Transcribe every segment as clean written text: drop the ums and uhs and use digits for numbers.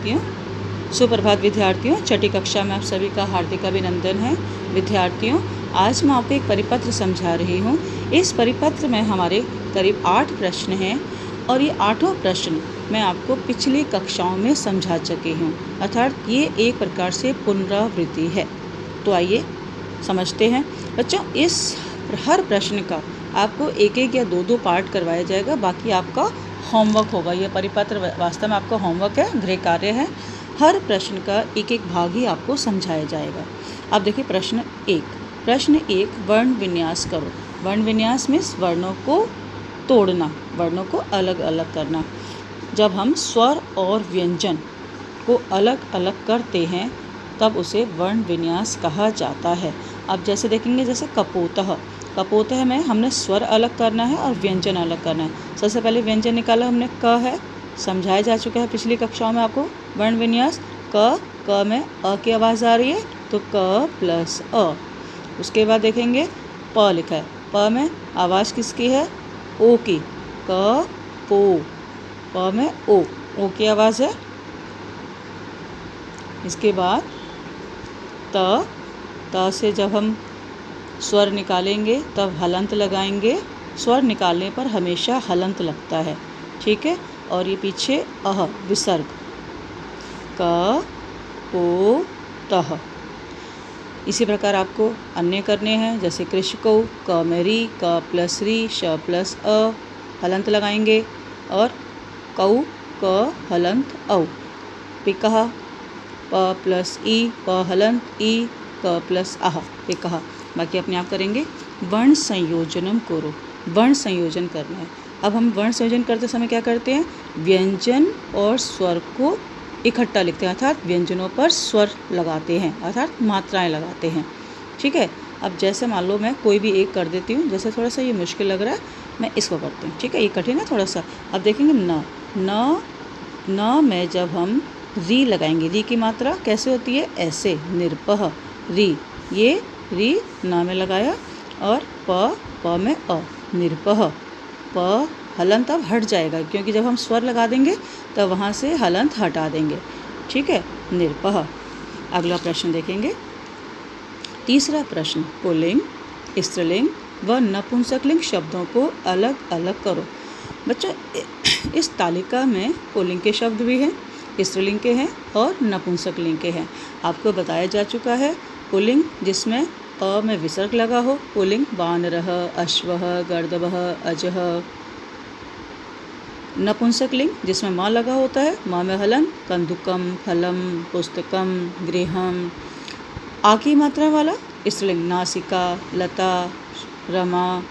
विद्यार्थियों, सुप्रभात विद्यार्थियों। छठी कक्षा में आप सभी का हार्दिक अभिनंदन है। विद्यार्थियों, आज मैं आपको एक परिपत्र समझा रही हूँ। इस परिपत्र में हमारे करीब 8 प्रश्न हैं और ये 8वां प्रश्न मैं आपको पिछली कक्षाओं में समझा चुकी हूँ, अर्थात ये एक प्रकार से पुनरावृत्ति है। तो आइए समझते हैं। बच्चों, इस हर प्रश्न का आपको एक एक या दो दो पार्ट करवाया जाएगा, बाकी आपका होमवर्क होगा। यह परिपत्र वास्तव में आपका होमवर्क है, गृह कार्य है। हर प्रश्न का एक एक भाग ही आपको समझाया जाएगा। अब देखिए प्रश्न एक, वर्ण विन्यास करो। वर्ण विन्यास मीन्स वर्णों को तोड़ना, वर्णों को अलग अलग करना। जब हम स्वर और व्यंजन को अलग अलग करते हैं तब उसे वर्ण विन्यास कहा जाता है। अब जैसे देखेंगे, जैसे कपोतः में हमने स्वर अलग करना है और व्यंजन अलग करना है। सबसे पहले व्यंजन निकाला हमने, क है, समझाया जा चुका है पिछली कक्षाओं में आपको वर्ण विन्यास। क में अ की आवाज़ आ रही है तो क प्लस अ। उसके बाद देखेंगे प लिखा है, प में आवाज़ किसकी है, ओ की, क पो। प में ओ की आवाज़ है। इसके बाद त से जब हम स्वर निकालेंगे तब हलंत लगाएंगे। स्वर निकालने पर हमेशा हलंत लगता है, ठीक है। और ये पीछे अह विसर्ग, क पो तह। इसी प्रकार आपको अन्य करने हैं, जैसे कृषको, क में री, क प्लस री, श प्लस अ, हलंत लगाएंगे। और कऊ, क हलंत औ। पिकह, प प्लस ई, प हलंत ई, क प्लस आह, पिकह। बाकी अपने आप करेंगे। वर्ण संयोजनम करो, वर्ण संयोजन करना है। अब हम वर्ण संयोजन करते समय क्या करते हैं, व्यंजन और स्वर को इकट्ठा लिखते हैं, अर्थात व्यंजनों पर स्वर लगाते हैं, अर्थात मात्राएं लगाते हैं, ठीक है। अब जैसे मान लो मैं कोई भी एक कर देती हूँ, जैसे थोड़ा सा ये मुश्किल लग रहा है, मैं इसको करती हूँ, ठीक है। ये कठिन है थोड़ा सा। अब देखेंगे न में जब हम री लगाएंगे, री की मात्रा कैसे होती है, ऐसे, निर्पह री, ये री न में लगाया। और प में अ, निर्पह। प हलंत अब हट जाएगा, क्योंकि जब हम स्वर लगा देंगे तब वहाँ से हलंत हटा देंगे, ठीक है, निर्पह। अगला प्रश्न देखेंगे। तीसरा प्रश्न, पुल्लिंग, स्त्रीलिंग व नपुंसकलिंग शब्दों को अलग अलग करो। बच्चों, इस तालिका में पुल्लिंग के शब्द भी हैं, स्त्रीलिंग के हैं और नपुंसकलिंग के हैं। आपको बताया जा चुका है पुल्लिंग जिसमें अ में विसर्ग लगा हो, पुल्लिंग वानरः, अश्वः, गर्दभः, अजः। नपुंसकलिंग जिसमें माँ लगा होता है, माँ में हलन, कंदुकम, फलम, पुस्तकम, गृहम। आ की मात्रा वाला स्त्रीलिंग नासिका, लता, रमा,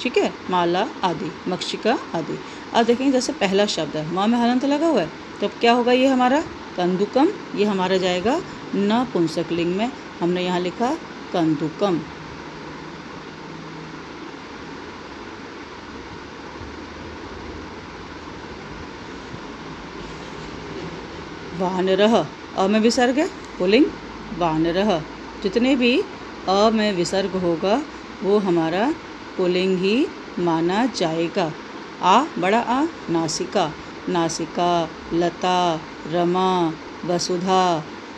ठीक है, माला आदि, मक्षिका आदि। अब देखेंगे जैसे पहला शब्द है, माँ में हलंत लगा हुआ है, तो अब क्या होगा, ये हमारा कंदुकम, ये हमारा जाएगा नपुंसकलिंग में। हमने यहाँ लिखा कंदुकम। वानरः, अ में विसर्ग है, पुल्लिंग वानरः। जितने भी अ में विसर्ग होगा वो हमारा पुल्लिंग ही माना जाएगा। आ, बड़ा आ, नासिका, नासिका, लता, रमा, वसुधा,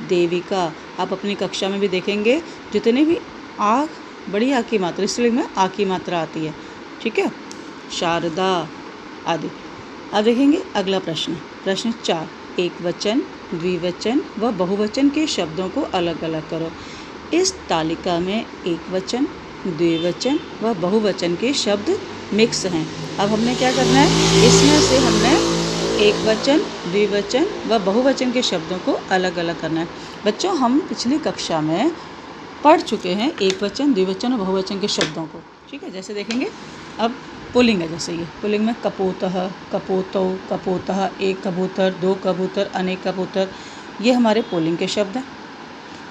देविका। आप अपनी कक्षा में भी देखेंगे जितने भी आ, बड़ी आ की मात्रा, स्त्रीलिंग में आ की मात्रा आती है, ठीक है, शारदा आदि। अब देखेंगे अगला प्रश्न, प्रश्न 4, एक वचन, द्विवचन व बहुवचन के शब्दों को अलग अलग करो। इस तालिका में एक वचन, द्विवचन व बहुवचन के शब्द मिक्स हैं। अब हमने क्या करना है, इसमें से हमने एक वचन, द्विवचन व बहुवचन के शब्दों को अलग अलग करना है। बच्चों, हम पिछली कक्षा में पढ़ चुके हैं एक वचन, द्विवचन और बहुवचन के शब्दों को, ठीक है। जैसे देखेंगे, अब पुल्लिंग है, जैसे ये पुल्लिंग में कपोतः, कपोतौ, कपोतः, एक कबूतर, दो कबूतर, अनेक कबूतर, ये हमारे पुल्लिंग के शब्द हैं।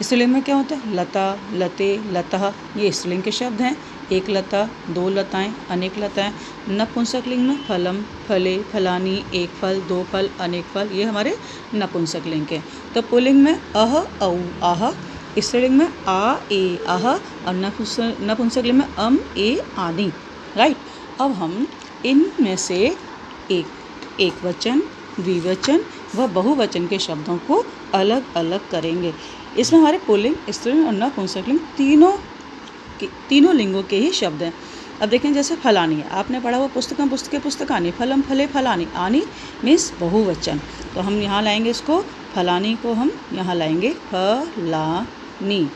स्त्रीलिंग में क्या होता है, लता, लते, लतः, ये स्त्रीलिंग के शब्द हैं। एक लता, दो लताएं, अनेक लताएं। नपुंसकलिंग में फलम, फले, फलानी, एक फल, दो फल, अनेक फल, ये हमारे नपुंसकलिंग के। तो पुल्लिंग में अह, औ, आह, स्त्रीलिंग में आ, ए, आह, और नपुंसकलिंग में अम, ए, आदि, राइट। अब हम इनमें से एक वचन, द्विवचन वह बहुवचन के शब्दों को अलग अलग करेंगे। इसमें हमारे पुल्लिंग, स्त्रीलिंग और नपुंसकलिंग तीनों लिंगों के ही शब्द हैं। अब देखें जैसे फलानी है, आपने पढ़ा हुआ पुस्तकम पुस्तके पुस्तकानी, फलम फले फलानी, आनी मीन्स बहुवचन। तो हम यहाँ लाएंगे इसको, फलानी को हम यहाँ लाएंगे फलानी।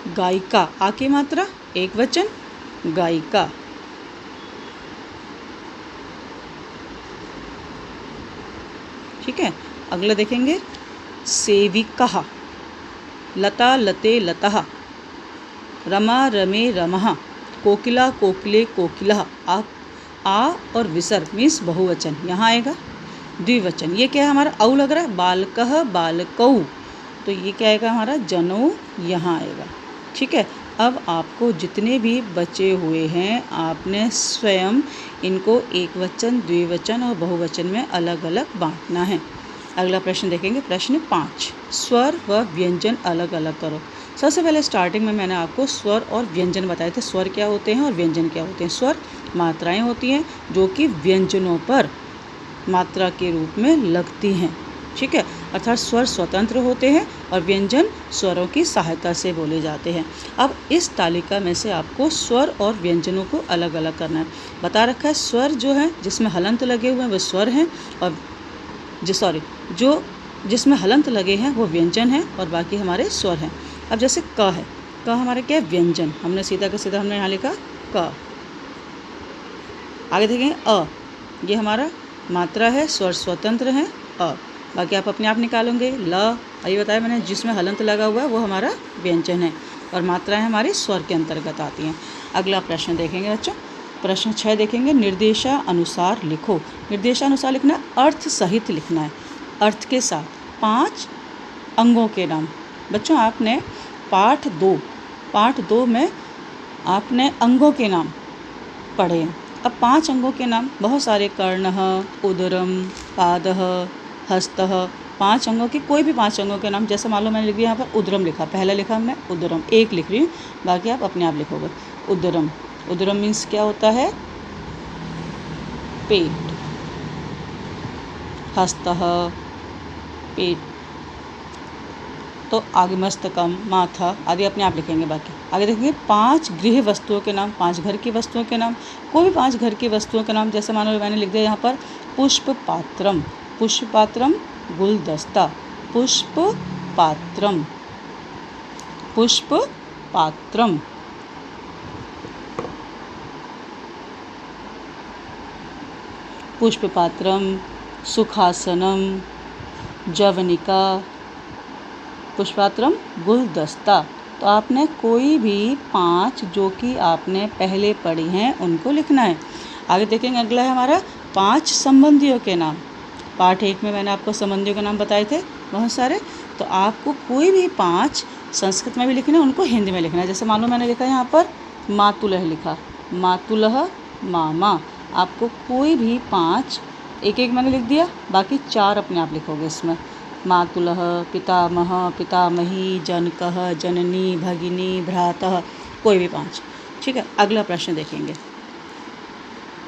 गायिका, आ की मात्रा एक वचन, गायिका। ठीक है, अगला देखेंगे सेविका, लता लते लतः, रमा रमे रमः, कोकिला कोकिले कोकिलः। आ और विसर्ग मीन्स बहुवचन यहाँ आएगा। द्विवचन ये क्या है हमारा, औ लग रहा है, बालकः बालकौ, तो ये क्या आएगा हमारा, जनौ यहाँ आएगा। ठीक है, अब आपको जितने भी बचे हुए हैं आपने स्वयं इनको एक वचन, द्विवचन और बहुवचन में अलग अलग बांटना है। अगला प्रश्न देखेंगे, प्रश्न 5, स्वर व व्यंजन अलग अलग करो। सबसे पहले स्टार्टिंग में मैंने आपको स्वर और व्यंजन बताए थे, स्वर क्या होते हैं और व्यंजन क्या होते हैं। स्वर मात्राएं होती हैं जो कि व्यंजनों पर मात्रा के रूप में लगती हैं। ठीक है, अर्थात स्वर स्वतंत्र होते हैं और व्यंजन स्वरों की सहायता से बोले जाते हैं। अब इस तालिका में से आपको स्वर और व्यंजनों को अलग अलग करना है। बता रखा है स्वर जो है जिसमें हलंत लगे हुए हैं वो स्वर हैं, और जो जिसमें हलंत लगे हैं वो व्यंजन हैं और बाकी हमारे स्वर हैं। अब जैसे क है, क हमारा क्या है, व्यंजन। हमने सीधा का सीधा हमने यहाँ लिखा क। आगे देखेंगे अ, ये हमारा मात्रा है, स्वर स्वतंत्र हैं अ, बाकी आप अपने आप निकालोगे। ल, अभी बताया मैंने, जिसमें हलंत लगा हुआ है वो हमारा व्यंजन है और मात्राएं हमारे स्वर के अंतर्गत आती हैं। अगला प्रश्न देखेंगे बच्चों, प्रश्न 6 देखेंगे, निर्देशानुसार लिखो। निर्देशानुसार लिखना, अर्थ सहित लिखना है, अर्थ के साथ। 5 अंगों के नाम। बच्चों आपने पाठ 2 में आपने अंगों के नाम पढ़े हैं। अब 5 अंगों के नाम बहुत सारे, कर्णः, उदरम, पादः, हस्तः, 5 अंगों के, कोई भी 5 अंगों के नाम। जैसे मान लो मैंने लिख दिया यहाँ पर उदरम लिखा, पहला लिखा हमने उदरम, एक लिख रही हूँ, बाकी आप अपने आप लिखोगे। उदरम, उदरम मीन्स क्या होता है, पेट। हस्तः, पेट, तो आगे मस्तकम, माथा आदि अपने आप लिखेंगे। बाकी आगे देखेंगे 5 गृह वस्तुओं के नाम, 5 घर की वस्तुओं के नाम। कोई भी 5 घर की वस्तुओं के नाम, जैसे मानो मैंने लिख दिया यहाँ पर पुष्प पात्रम, पुष्प पात्रम, गुलदस्ता, पुष्प पात्रम, पुष्प पात्रम। पुष्प पात्रम, सुखासनम, जवनिका, पुष्पात्रम, गुलदस्ता। तो आपने कोई भी 5 जो कि आपने पहले पढ़ी हैं उनको लिखना है। आगे देखेंगे, अगला है हमारा 5 संबंधियों के नाम। पाठ 1 में मैंने आपको संबंधियों के नाम बताए थे बहुत सारे, तो आपको कोई भी 5 संस्कृत में भी लिखना है, उनको हिंदी में लिखना है। जैसे मान लो मैंने लिखा यहाँ पर मातुलः लिखा, मातुलः मामा। आपको कोई भी 5 एक एक मैंने लिख दिया, बाकी 4 अपने आप लिखोगे इसमें। मातुलः, पितामह, पितामही, जनकः, जननी, भगिनी, भ्रातः, कोई भी 5। ठीक है, अगला प्रश्न देखेंगे,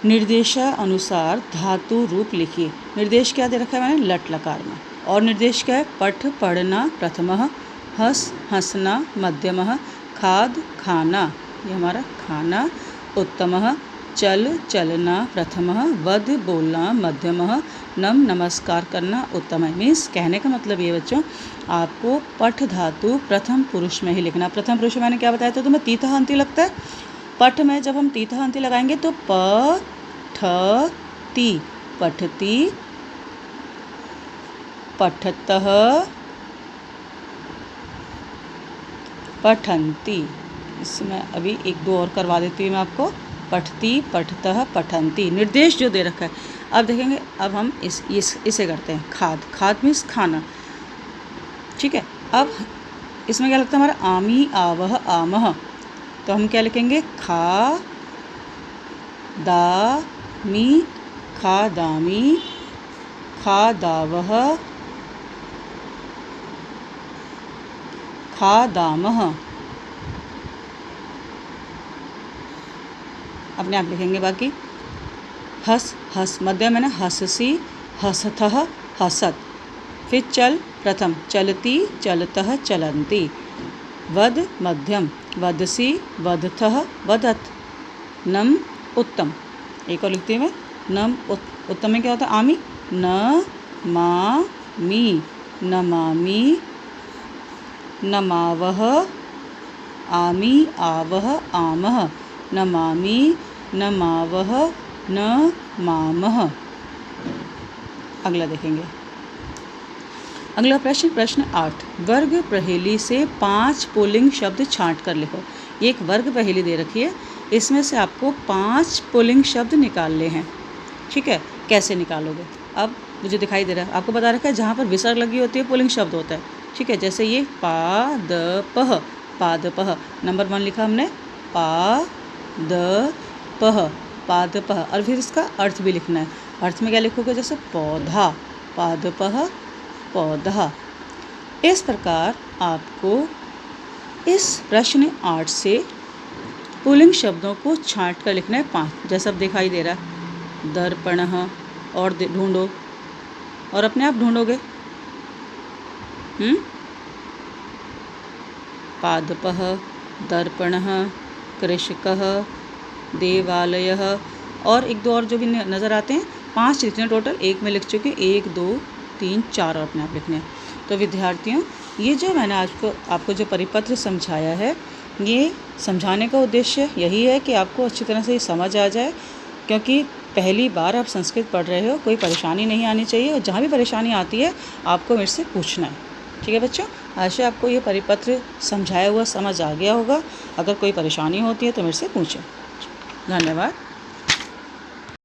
निर्देशानुसार धातु रूप लिखिए। निर्देश क्या दे रखा है मैंने, लट लकार में, और निर्देश क्या है, पठ पढ़ना प्रथमः, हंस हंसना मध्यमः, खाद खाना, ये हमारा खाना, उत्तमः, चल चलना प्रथमः, वध बोलना मध्यमः, नम नमस्कार करना उत्तम है। मीन्स कहने का मतलब ये बच्चों, आपको पठ धातु प्रथम पुरुष में ही लिखना। प्रथम पुरुष में मैंने क्या बताया था तुम्हें, तीता अंति लगता है। पठ में जब हम तीता अंति लगाएंगे तो प ठ ती, पठती, पठतः, पठन्ति। इसमें अभी 1-2 और करवा देती हूँ मैं आपको, पठती, पठतः, पठन्ति। निर्देश जो दे रखा है, अब देखेंगे, अब हम इसे करते हैं, खाद। खाद मीन्स खाना। ठीक है, अब इसमें क्या लगता है हमारा, आमी, आवह, आमह। तो हम क्या लिखेंगे, खा दा मी, खादामी, खादावह, खादामह। अपने आप लिखेंगे। बाकी हस हस मध्यम है ना, हससी हसथः हसत। फिर चल प्रथम, चलती चलतः चलन्ति। वद मध्यम, वदसी वदथः वदत। नम उत्तम, एक और लिखती हूँ मैं, नम उत्तम में क्या होता है, आमी, न मा मी नमामि, नमावः आमी आवः आमः, नमामि नमावः न मामः। अगला देखेंगे। अगला प्रश्न, प्रश्न 8, वर्ग पहेली से 5 पुल्लिंग शब्द छांट कर लिखो। ये एक वर्ग पहेली दे रखी है, इसमें से आपको 5 पुल्लिंग शब्द निकालने हैं। ठीक है, कैसे निकालोगे? अब मुझे दिखाई दे रहा है, आपको बता रखा है जहाँ पर विसर्ग लगी होती है पुल्लिंग शब्द होता है। ठीक है, जैसे ये पादपः, पादपः नंबर 1 लिखा हमने, पादपः, पादपः। और फिर इसका अर्थ भी लिखना है। अर्थ में क्या लिखोगे? जैसे पौधा, पादपः पौधा। इस प्रकार आपको इस प्रश्न 8 से पुल्लिंग शब्दों को छांट कर लिखना है 5, जैसा अब दिखाई दे रहा है, दर्पणः। और ढूंढो, और अपने आप ढूंढोगे। पादपः, दर्पणः, कृषकः, देवालयः, और 1-2 और जो भी नज़र आते हैं। 5 लिखने हैं टोटल, 1 में लिख चुके, 1 2 3 4 और अपने आप लिखने हैं। तो विद्यार्थियों, ये जो मैंने आपको जो परिपत्र समझाया है, ये समझाने का उद्देश्य यही है कि आपको अच्छी तरह से समझ आ जाए, क्योंकि पहली बार आप संस्कृत पढ़ रहे हो, कोई परेशानी नहीं आनी चाहिए, और जहाँ भी परेशानी आती है आपको मेरे से पूछना है। ठीक है बच्चों, आशा आपको ये परिपत्र समझाया हुआ समझ आ गया होगा। अगर कोई परेशानी होती है तो मेरे से पूछें। धन्यवाद।